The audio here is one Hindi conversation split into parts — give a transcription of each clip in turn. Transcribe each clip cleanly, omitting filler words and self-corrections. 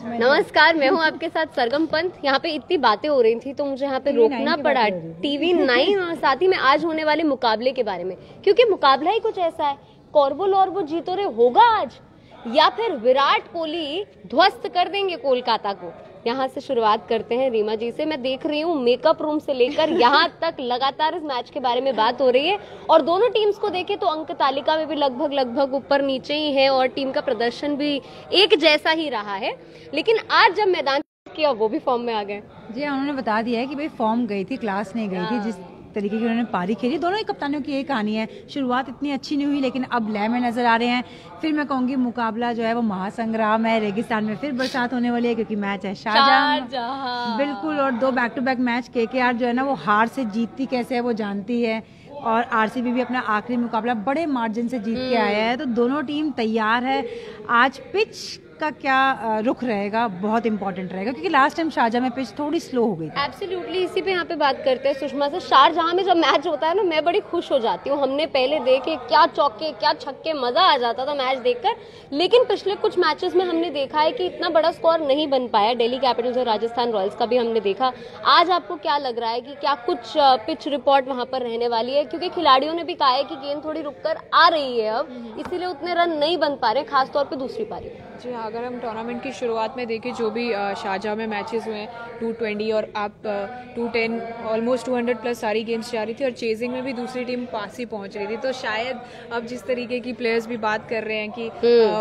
नमस्कार, मैं हूं आपके साथ सरगम पंत। यहाँ पे इतनी बातें हो रही थी तो मुझे यहाँ पे रोकना पड़ा टीवी 9 और साथ ही में आज होने वाले मुकाबले के बारे में, क्योंकि मुकाबला ही कुछ ऐसा है। कॉर्बुल और वो जीतो रे होगा आज, या फिर विराट कोहली ध्वस्त कर देंगे कोलकाता को। यहाँ से शुरुआत करते हैं रीमा जी से। मैं देख रही हूँ मेकअप रूम से लेकर यहाँ तक लगातार इस मैच के बारे में बात हो रही है, और दोनों टीम्स को देखें तो अंक तालिका में भी लगभग ऊपर नीचे ही है, और टीम का प्रदर्शन भी एक जैसा ही रहा है। लेकिन आज जब मैदान किया वो भी फॉर्म में आ गए। जी, उन्होंने बता दिया है कि भाई फॉर्म गई थी, क्लास नहीं गई थी। जिस तरीके की उन्होंने पारी खेली, दोनों ही कप्तानों की यही कहानी है। शुरुआत इतनी अच्छी नहीं हुई, लेकिन अब लय में नजर आ रहे हैं। फिर मैं कहूंगी मुकाबला जो है वो महासंग्राम है। रेगिस्तान में फिर बरसात होने वाली है, क्योंकि मैच है शारजाह। बिल्कुल, और 2 back to back match KKR जो है ना वो हार से जीतती कैसे है वो जानती है, और आरसीबी भी अपना आखिरी मुकाबला बड़े मार्जिन से जीत के आया है। तो दोनों टीम तैयार है। आज पिच का क्या रुख रहेगा बहुत इंपॉर्टेंट रहेगा, क्योंकि लास्ट टाइम शारजाह में पिच थोड़ी स्लो हो गई थी। एब्सोल्युटली, इसी पे यहाँ पे बात करते हैं सुषमा से। शारजाह में जब मैच होता है ना, मैं बड़ी खुश हो जाती हूँ। हमने पहले देखे क्या चौके क्या छक्के, मजा आ जाता था मैच देखकर। लेकिन पिछले कुछ मैचेस में हमने देखा है कि इतना बड़ा स्कोर नहीं बन पाया। दिल्ली कैपिटल्स और राजस्थान रॉयल्स का भी हमने देखा। आज आपको क्या लग रहा है कि क्या कुछ पिच रिपोर्ट वहां पर रहने वाली है? क्योंकि खिलाड़ियों ने भी कहा है कि गेंद थोड़ी रुककर आ रही है अब, इसीलिए उतने रन नहीं बन पा रहे, खासतौर पर दूसरी पारी। जी हाँ, अगर हम टूर्नामेंट की शुरुआत में देखें, जो भी शारजाह में मैचेस हुए हैं 220 और आप 210 ऑलमोस्ट 200 प्लस सारी गेम्स जा रही थी, और चेजिंग में भी दूसरी टीम पास ही पहुंच रही थी। तो शायद अब जिस तरीके की प्लेयर्स भी बात कर रहे हैं कि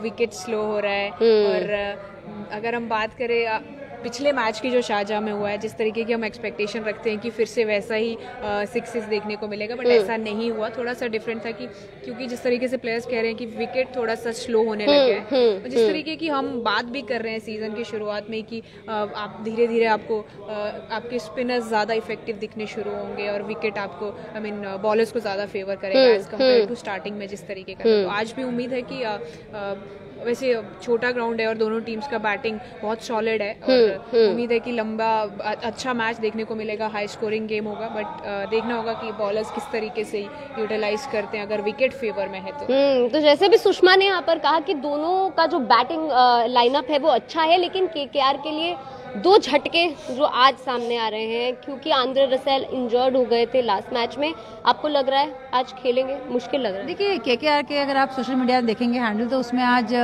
विकेट स्लो हो रहा है, और अगर हम बात करें पिछले मैच की जो शारजाह में हुआ है, जिस तरीके की हम एक्सपेक्टेशन रखते हैं कि फिर से वैसा ही 6 देखने को मिलेगा, बट ऐसा नहीं हुआ। थोड़ा सा डिफरेंट था कि क्योंकि जिस तरीके से प्लेयर्स कह रहे हैं कि विकेट थोड़ा सा स्लो होने लगे हैं, तो जिस तरीके की हम बात भी कर रहे हैं सीजन की शुरुआत में कि आप धीरे धीरे आपको आपके स्पिनर्स ज़्यादा इफेक्टिव दिखने शुरू होंगे, और विकेट आपको बॉलर्स को ज़्यादा फेवर करेगा एज कम्पेयर टू स्टार्टिंग में जिस तरीके का। तो आज भी उम्मीद है कि वैसे छोटा ग्राउंड है और दोनों टीम्स का बैटिंग बहुत सॉलिड है, और उम्मीद है कि लंबा अच्छा मैच देखने को मिलेगा, हाई स्कोरिंग गेम होगा। बट देखना होगा कि बॉलर्स किस तरीके से यूटिलाइज करते हैं अगर विकेट फेवर में है तो जैसे भी सुषमा ने यहाँ पर कहा कि दोनों का जो बैटिंग लाइनअप है वो अच्छा है, लेकिन केकेआर के लिए 2 झटके जो आज सामने आ रहे हैं, क्योंकि आंद्रे रसेल इंजर्ड हो गए थे लास्ट मैच में। आपको लग रहा है आज खेलेंगे? मुश्किल लग रहा है। देखिए, केकेआर के अगर आप सोशल मीडिया देखेंगे हैंडल, तो उसमें आज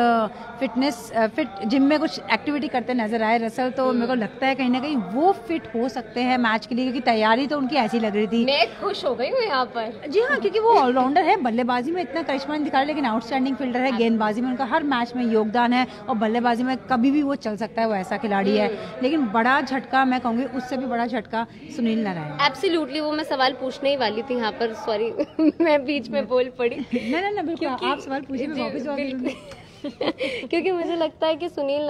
फिट जिम में कुछ एक्टिविटी करते नजर आए रसल। तो मेरे को लगता है कहीं ना कहीं वो फिट हो सकते हैं मैच के लिए, क्योंकि तैयारी तो उनकी ऐसी लग रही थी। मैं खुश हो गई हूँ यहाँ पर। जी हाँ, क्योंकि वो ऑलराउंडर है। बल्लेबाजी में इतना करिश्मा नहीं दिखा रहे, लेकिन आउटस्टैंडिंग फील्डर है। गेंदबाजी में उनका हर मैच में योगदान है, और बल्लेबाजी में कभी भी वो चल सकता है, वो ऐसा खिलाड़ी है। लेकिन बड़ा झटका, मैं कहूंगी उससे भी बड़ा झटका सुनील नारायण। एब्सोल्युटली, वो मैं सवाल पूछने ही वाली थी यहाँ पर। सॉरी मैं बीच में बोल पड़ी। ना बिल्कुल, आप सवाल पूछिए, मैं वापस जवाब दूंगी। क्योंकि मुझे लगता है कि सुनील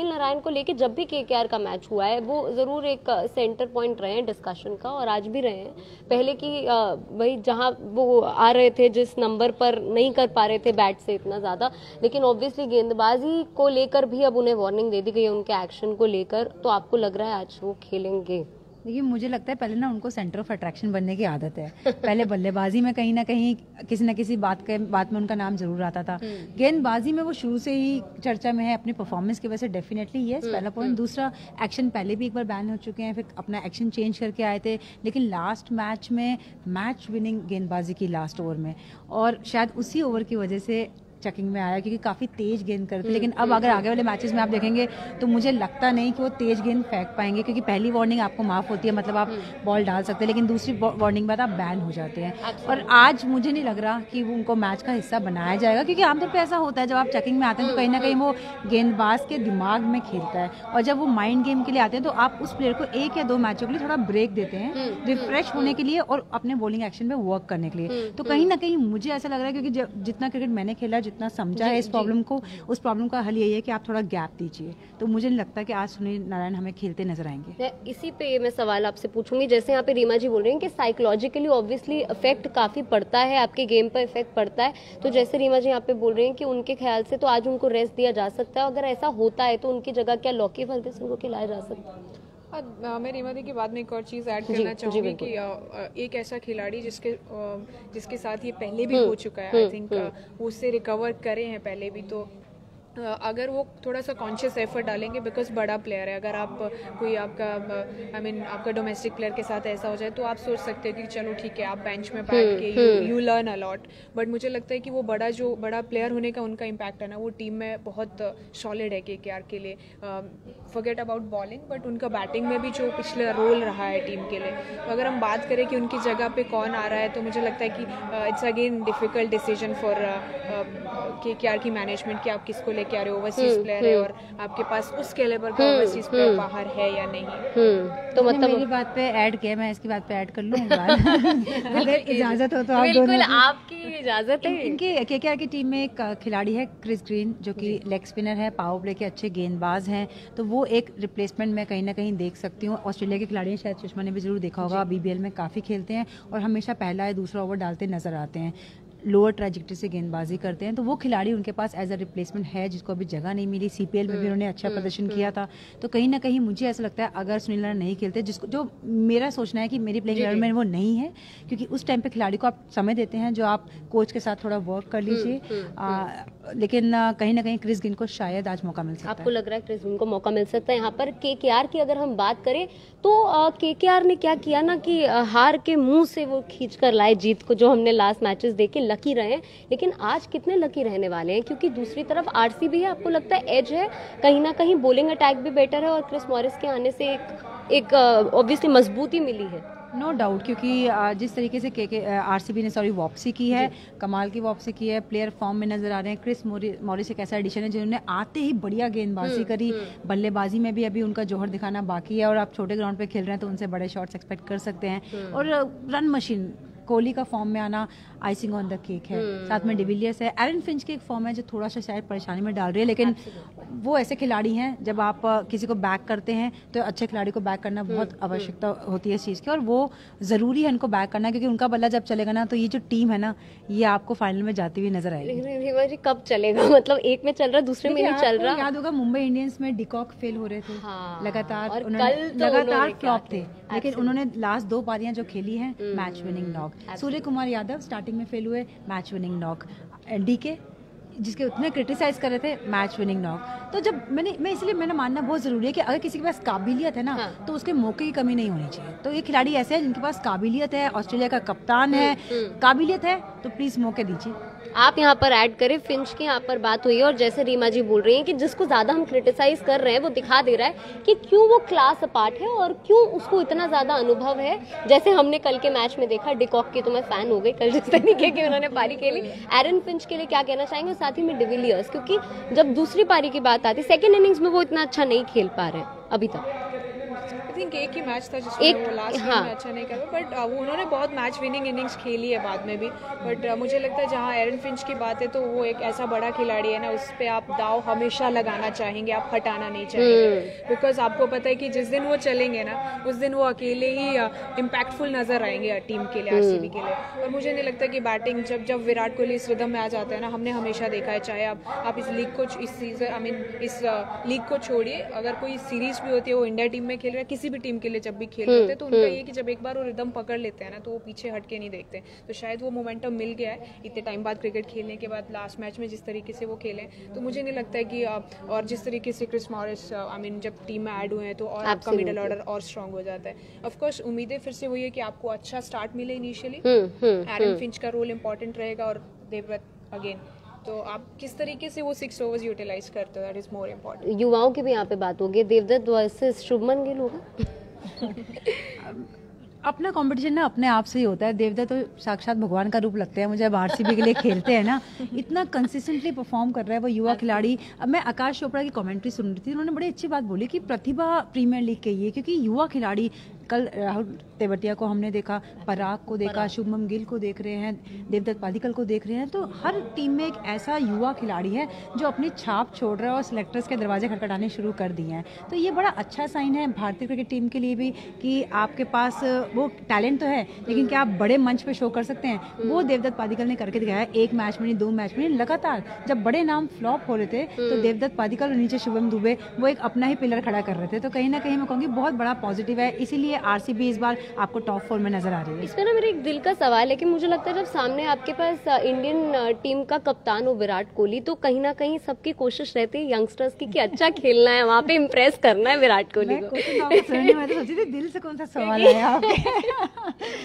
नारायण को लेके जब भी केकेआर का मैच हुआ है, वो जरूर एक सेंटर पॉइंट रहे हैं डिस्कशन का, और आज भी रहे हैं। पहले की वही जहां वो आ रहे थे, जिस नंबर पर नहीं कर पा रहे थे बैट से इतना ज्यादा, लेकिन ऑब्वियसली गेंदबाजी को लेकर भी अब उन्हें वार्निंग दे दी गई है उनके एक्शन को लेकर। तो आपको लग रहा है आज वो खेलेंगे? देखिए, मुझे लगता है पहले ना उनको सेंटर ऑफ अट्रैक्शन बनने की आदत है। पहले बल्लेबाजी में कहीं ना कहीं किसी न किसी बात में उनका नाम जरूर आता था। गेंदबाजी में वो शुरू से ही चर्चा में है अपनी परफॉर्मेंस की वजह से। डेफिनेटली यस, पहला पॉइंट। दूसरा, एक्शन पहले भी एक बार बैन हो चुके हैं, फिर अपना एक्शन चेंज करके आए थे, लेकिन लास्ट मैच में मैच विनिंग गेंदबाजी की लास्ट ओवर में, और शायद उसी ओवर की वजह से चेकिंग में आया, क्योंकि काफी तेज गेंद करते। लेकिन अब अगर आगे वाले मैचेस में आप देखेंगे तो मुझे लगता नहीं कि वो तेज गेंद फेंक पाएंगे, क्योंकि पहली वार्निंग आपको माफ होती है, मतलब आप बॉल डाल सकते हैं, लेकिन दूसरी वार्निंग बाद आप बैन हो जाते हैं। और आज मुझे नहीं लग रहा कि उनको मैच का हिस्सा बनाया जाएगा, क्योंकि आमतौर पर ऐसा होता है जब आप चेकिंग में आते हैं तो कहीं ना कहीं वो गेंदबाज के दिमाग में खेलता है, और जब वो माइंड गेम के लिए आते हैं तो आप उस प्लेयर को 1 या 2 मैचों के लिए थोड़ा ब्रेक देते हैं, रिफ्रेश होने के लिए और अपने बॉलिंग एक्शन में वर्क करने के लिए। तो कहीं ना कहीं मुझे ऐसा लग रहा है, क्योंकि जितना क्रिकेट मैंने खेला, जितना समझा है उस प्रॉब्लम का हल यही है कि आप थोड़ा गैप दीजिए। तो मुझे नहीं लगता कि आज सुनील नारायण हमें खेलते नजर आएंगे। इसी पे मैं सवाल आपसे पूछूंगी, जैसे यहाँ पे रीमा जी बोल रही हैं कि साइकोलॉजिकली ऑब्वियसली इफेक्ट काफी पड़ता है, आपके गेम पर इफेक्ट पड़ता है। तो जैसे रीमा जी यहाँ पे बोल रही हैं कि उनके ख्याल से तो आज उनको रेस्ट दिया जा सकता है। अगर ऐसा होता है तो उनकी जगह क्या लॉकी फर्ग्यूसन को खिलाया जा सकता है? मैं रीमा दी के बाद में एक और चीज़ ऐड करना चाहूँगी कि एक ऐसा खिलाड़ी जिसके साथ ये पहले भी हो चुका है, आई थिंक वो उससे रिकवर करे हैं पहले भी, तो अगर वो थोड़ा सा कॉन्शियस एफर्ट डालेंगे, बिकॉज बड़ा प्लेयर है, अगर आप कोई आपका आपका डोमेस्टिक प्लेयर के साथ ऐसा हो जाए तो आप सोच सकते हैं कि चलो ठीक है, आप बेंच में बैठ के you learn a lot, but मुझे लगता है कि वो बड़ा प्लेयर होने का उनका इम्पैक्ट है ना, वो टीम में बहुत सॉलिड है KKR के लिए। फॉरगेट अबाउट बॉलिंग, बट उनका बैटिंग में भी जो पिछले रोल रहा है टीम के लिए, तो अगर हम बात करें कि उनकी जगह पे कौन आ रहा है, तो मुझे लगता है कि it's again difficult decision for KKR की मैनेजमेंट कि आप किसको लेके आ रहे हो। ओवरसीज प्लेयर है और आपके पास उस कैलिबर का ओवरसीज प्लेयर बाहर है या नहीं। तो मतलब मेरी बात पे ऐड किया, मैं इसकी बात पे ऐड कर लूँ अगर इजाजत हो तो आप बिल्कुल दोनों आपकी इजाजत है। इनके KKR की टीम में एक खिलाड़ी है क्रिस ग्रीन, जो कि लेग स्पिनर है, पावर प्ले के अच्छे गेंदबाज हैं, तो वो एक रिप्लेसमेंट मैं कहीं ना कहीं देख सकती हूँ। ऑस्ट्रेलिया के खिलाड़ी हैं, शायद सुषमा ने भी जरूर देखा होगा, BBL में काफ़ी खेलते हैं और हमेशा पहला या दूसरा ओवर डालते नजर आते हैं, लोअर ट्रैजेक्टरी से गेंदबाजी करते हैं, तो वो खिलाड़ी उनके पास एज अ रिप्लेसमेंट है जिसको अभी जगह नहीं मिली। CPL में भी उन्होंने अच्छा प्रदर्शन किया था, तो कहीं ना कहीं मुझे ऐसा लगता है अगर सुनील नारायण नहीं खेलते, जिसको जो मेरा सोचना है कि मेरी प्लेइंग इलेवन में वो नहीं है, क्योंकि उस टाइम पे खिलाड़ी को आप समय देते हैं जो आप कोच के साथ थोड़ा वर्क कर लीजिए, लेकिन कहीं ना कहीं क्रिस ग्रीन को शायद आज मौका मिल सकता है। आपको लग रहा है क्रिस ग्रीन को मौका मिल सकता है यहाँ पर? KKR की अगर हम बात करें तो KKR ने क्या किया ना कि हार के मुंह से वो खींच कर लाए जीत को, जो हमने लास्ट मैचेस देखे लकी रहे हैं, लेकिन आज कितने लकी रहने वाले हैं, क्योंकि दूसरी तरफ RCB है। आपको लगता है एज है कहीं ना कहीं, बॉलिंग अटैक भी बेटर है और क्रिस मॉरिस के आने से एक ऑब्वियसली मजबूती मिली है। नो डाउट, क्योंकि जिस तरीके से RCB ने वापसी की है, कमाल की वापसी की है, प्लेयर फॉर्म में नजर आ रहे हैं। क्रिस मॉरिस एक ऐसा एडिशन है जिन्होंने आते ही बढ़िया गेंदबाजी करी, बल्लेबाजी में भी अभी उनका जौहर दिखाना बाकी है, और आप छोटे ग्राउंड पे खेल रहे हैं तो उनसे बड़े शॉट्स एक्सपेक्ट कर सकते हैं। और रन मशीन कोहली का फॉर्म में आना आइसिंग ऑन द केक है, साथ में डिविलियर्स है, एरन फिंच की एक फॉर्म है जो थोड़ा सा शायद परेशानी में डाल रही है, लेकिन वो ऐसे खिलाड़ी हैं जब आप किसी को बैक करते हैं तो अच्छे खिलाड़ी को बैक करना बहुत आवश्यकता होती है इस चीज़ की, और वो ज़रूरी है इनको बैक करना, क्योंकि उनका बल्ला जब चलेगा ना तो ये जो टीम है ना ये आपको फाइनल में जाती हुई नजर आएगी। रीमा जी कब चलेगा? मतलब एक में चल रहा, दूसरे में नहीं चल रहा। याद होगा मुंबई इंडियंस में डिकॉक फेल हो रहे थे, हाँ, लगातार और लगातार फ्लॉप थे, लेकिन उन्होंने लास्ट 2 पारियां जो खेली हैं match winning knock. Surya Kumar Yadav starting में फेल हुए, मैच विनिंग नॉक। DK जिसके उतने क्रिटिसाइज कर रहे थे, मैच विनिंग नॉक। तो जब मैं इसलिए मैंने मानना बहुत जरूरी है कि अगर किसी के पास काबिलियत है ना तो उसके मौके की कमी नहीं होनी चाहिए। तो ये खिलाड़ी ऐसे हैं जिनके पास काबिलियत है, ऑस्ट्रेलिया का कप्तान है, काबिलियत है, तो प्लीज मौके दीजिए। आप यहाँ पर ऐड करें, फिंच की यहाँ पर बात हुई है, और जैसे रीमा जी बोल रही हैं कि जिसको ज्यादा हम क्रिटिसाइज कर रहे हैं वो दिखा दे रहा है कि क्यों वो क्लास अपार्ट है और क्यों उसको इतना ज्यादा अनुभव है। जैसे हमने कल के मैच में देखा, डिकॉक की तो मैं फैन हो गई कल जिस तरीके की उन्होंने पारी खेली। एरन फिंच के लिए क्या कहना चाहेंगे, और साथ ही में डिविलियर्स, क्योंकि जब दूसरी पारी की बात आती, सेकेंड इनिंग्स में वो इतना अच्छा नहीं खेल पा रहे हैं अभी तक। आई थिंक एक ही मैच था जिसमें वो लास्ट में अच्छा नहीं कर पाए, बट वो उन्होंने बहुत मैच विनिंग इनिंग्स खेली है बाद में भी। बट मुझे लगता है जहाँ एरन फिंच की बात है तो वो एक ऐसा बड़ा खिलाड़ी है ना, उस पर आप दाव हमेशा लगाना चाहेंगे, आप हटाना नहीं चाहेंगे, बिकॉज आपको पता है कि जिस दिन वो चलेंगे ना उस दिन वो अकेले ही इम्पैक्टफुल नजर आएंगे टीम के लिए, RCB के लिए। और मुझे नहीं लगता कि बैटिंग जब विराट कोहली इस रिदम में आ जाता है ना, हमने हमेशा देखा है, चाहे आप इस लीग को, इस सीजन इस लीग को छोड़िए, अगर कोई सीरीज भी होती है, वो इंडिया टीम में खेल रहा है, किसी भी टीम के लिए जब भी खेल रहे होते हैं, तो उनका ये कि जब एक बार वो रिदम पकड़ लेते हैं ना तो वो पीछे हट के नहीं देखते। तो शायद वो मोमेंटम मिल गया है इतने टाइम बाद, क्रिकेट खेलने के बाद लास्ट मैच में जिस तरीके से वो खेले, तो मुझे नहीं लगता है कि और जिस तरीके से क्रिस मॉरिस जब टीम में ऐड हुए हैं तो और आपका मिडल ऑर्डर और स्ट्रांग हो जाता है। ऑफ कोर्स उम्मीदें फिर से वही है कि आपको अच्छा स्टार्ट मिले इनिशियली, एरन फिंच का रोल इंपॉर्टेंट रहेगा और देवव्रत अगेन, तो आप किस तरीके से वो 6 ओवर्स यूटिलाइज करते हो, दैट इज मोर इम्पोर्टेंट। युवाओं की भी यहाँ पे बात होगी, देवदत्त वर्सेस शुभमन गिल होगा। अपना कंपटीशन ना अपने आप से ही होता है। देवदत्त तो साक्षात भगवान का रूप लगते हैं मुझे, अब RCB के लिए खेलते हैं ना, इतना कंसिस्टेंटली परफॉर्म कर रहा है वो युवा खिलाड़ी। अब मैं आकाश चोपड़ा की कमेंट्री सुन रही थी, उन्होंने बड़ी अच्छी बात बोली कि प्रतिभा प्रीमियर लीग के ये, क्योंकि युवा खिलाड़ी, कल राहुल तेवतिया को हमने देखा, पराग को देखा, शुभमन गिल को देख रहे हैं, देवदत्त पादिक्कल को देख रहे हैं, तो हर टीम में एक ऐसा युवा खिलाड़ी है जो अपनी छाप छोड़ रहा है और सिलेक्टर्स के दरवाजे खटखटाने शुरू कर दिए हैं। तो ये बड़ा अच्छा साइन है भारतीय क्रिकेट टीम के लिए भी कि आपके पास वो टैलेंट तो है, लेकिन क्या आप बड़े मंच पे शो कर सकते हैं? वो देवदत्त पादिक्कल ने करके दिखाया, 1 मैच में नहीं, 2 मैच में नहीं, लगातार। जब बड़े नाम फ्लॉप हो रहे थे तो देवदत्त पादिक्कल और नीचे शुभम दुबे वो एक अपना ही पिलर खड़ा कर रहे थे। तो कहीं ना कहीं मैं कहूँगी बहुत बड़ा पॉजिटिव है, इसीलिए कि आरसीबी इस बार आपको टॉप 4 में नजर आ रही है? इसमें ना मेरे एक दिल का सवाल है कि मुझे लगता है जब सामने आपके पास इंडियन टीम का कप्तान हो विराट कोहली, तो कहीं ना कहीं सबकी कोशिश रहती है यंगस्टर्स की कि अच्छा खेलना है, वहाँ पे इम्प्रेस करना है विराट कोहली को। मैं तो सोची थी दिल से कौन सा सवाल आया आपके?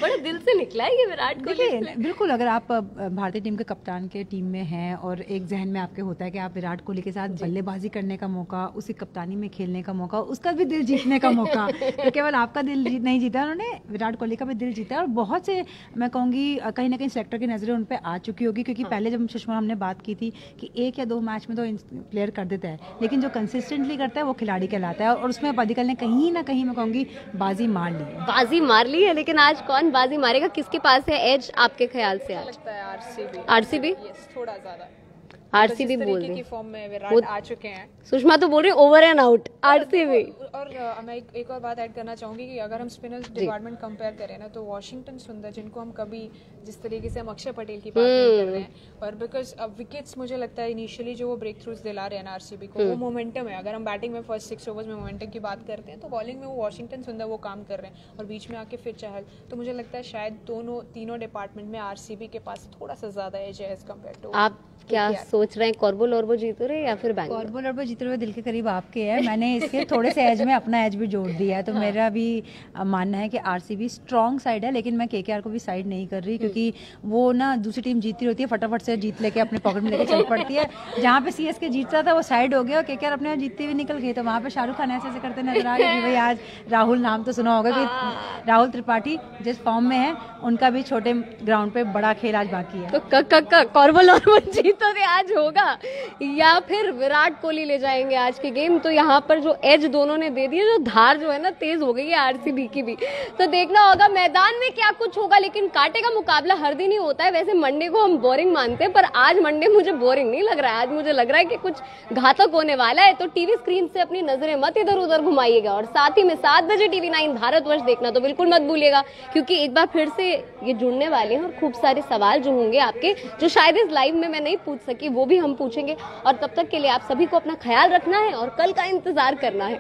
बड़े दिल से निकला है ये विराट कोहली। बिल्कुल, अगर आप भारतीय टीम के कप्तान के टीम में हैं और एक जहन में आपके होता है कि आप विराट कोहली के साथ बल्लेबाजी करने का मौका, उसी कप्तानी में खेलने का मौका, उसका भी दिल जीतने का मौका, तो केवल आपका दिल नहीं जीता उन्होंने, विराट कोहली का भी दिल जीता है। और बहुत से मैं कहूँगी कहीं ना कहीं सेलेक्टर की नजरें उन पर आ चुकी होगी, क्योंकि पहले जब सुषमा हमने बात की थी कि 1 या 2 मैच में तो प्लेयर कर देता है, लेकिन जो कंसिस्टेंटली करता है वो खिलाड़ी कहलाता है। और उसमें पदिक्कल ने कहीं ना कहीं मैं कहूँगी बाजी मार ली है। बाजी मार ली है, लेकिन आज कौन बाजी मारेगा, किसके पास है एज आपके ख्याल से आज? लगता है आरसीबी। आरसीबी? यस, थोड़ा ज्यादा आरसीबी बोल रही की फॉर्म में विराट आ चुके हैं। सुषमा तो बोल रही ओवर एंड आउट आरसीबी। और मैं एक और बात ऐड करना चाहूंगी कि अगर हम स्पिनर्स डिपार्टमेंट कंपेयर करें ना, तो वॉशिंगटन सुंदर, जिनको हम कभी जिस तरीके से हम अक्षय पटेल की बात नहीं कर रहे हैं, और बिकॉज विकेट्स मुझे लगता है इनिशियली जो वो ब्रेक थ्रूज दिला रहे हैं ना आरसीबी को, वो मोमेंटम है। अगर हम बैटिंग में फर्स्ट 6 ओवर्स में मोमेंटम की बात करते हैं, तो बॉलिंग में वो वॉशिंगटन सुंदर वो काम कर रहे हैं, और बीच में आके फिर चहल। तो मुझे लगता है शायद तीनों डिपार्टमेंट में आरसीबी के पास थोड़ा सा ज्यादा एज है एज कम्पेयर टू। आप क्या सोच रहे हैं, कॉर्बो लॉर्बो जीत रहे या फिर बैंगलोर? कॉर्बो लॉर्बो जीते हुए दिल के करीब आपके है। मैंने इसके थोड़े से एज में अपना एज भी जोड़ दिया है, तो मेरा भी मानना है कि आरसीबी स्ट्रॉन्ग साइड है, लेकिन मैं केकेआर को भी साइड नहीं कर रही, क्योंकि वो ना दूसरी टीम जीतती रहती है, फटाफट से जीत लेके अपने पॉकेट में लेके चल पड़ती है। जहाँ पे सीएसके जीतता था वो साइड हो गया और केकेआर अपने जीतते हुए निकल गई, तो वहाँ पे शाहरुख खान ऐसे करते नजर आ रहे कि भाई आज राहुल, नाम तो सुना होगा कि राहुल त्रिपाठी जिस फॉर्म में है, उनका भी छोटे ग्राउंड पे बड़ा खेल आज बाकी है। तो कॉर्बो लॉर्बो जीतो तो आज होगा या फिर विराट कोहली ले जाएंगे आज की गेम? तो यहाँ पर जो एज दोनों ने दे दिया, जो धार जो है ना तेज हो गई है आरसीबी की भी। तो देखना होगा मैदान में क्या कुछ होगा, लेकिन कांटे का मुकाबला हर दिन ही होता है। वैसे मंडे को हम बोरिंग मानते हैं, पर आज मंडे मुझे बोरिंग नहीं लग रहा है। आज मुझे लग रहा है कि कुछ घातक होने वाला है। तो टीवी स्क्रीन से अपनी नजरें मत इधर उधर घुमाइएगा, और साथ ही में 7 बजे TV9 भारतवर्ष देखना तो बिल्कुल मत भूलिएगा, क्योंकि एक बार फिर से ये जुड़ने वाले हैं और खूब सारे सवाल जो होंगे आपके, जो शायद इस लाइव में मैं नहीं पूछ सकी, वो भी हम पूछेंगे। और तब तक के लिए आप सभी को अपना ख्याल रखना है और कल का इंतजार करना है।